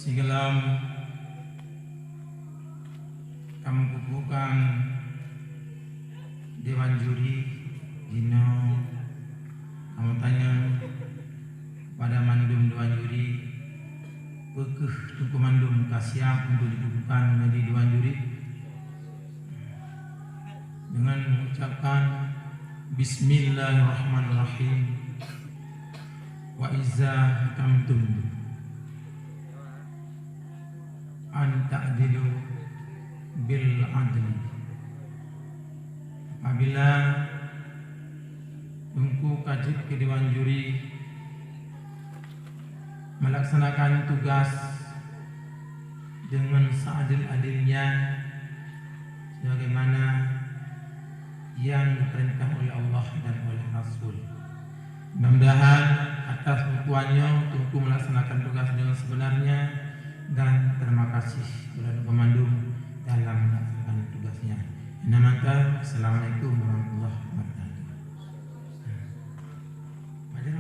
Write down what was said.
Sigelam kamu kukukan Dewan Juri Dino kamu tanya pada mandum Dewan Juri pekeh tuku mandum kasiap untuk dikukukan menjadi Dewan Juri dengan mengucapkan Bismillahirrahmanirrahim wa iza hakamtum an ta'dilu bil adli. Apabila engkau kajit ke Dewan Juri melaksanakan tugas dengan seadil-adilnya sebagaimana yang diperintah oleh Allah dan oleh Rasul. Mudah-mudahan atas pengakuannya untuk melaksanakan tugas dengan sebenarnya dan terima kasih kepada pemandu dalam melaksanakan tugasnya. Namanya Assalamualaikum warahmatullahi wabarakatuh. Majer.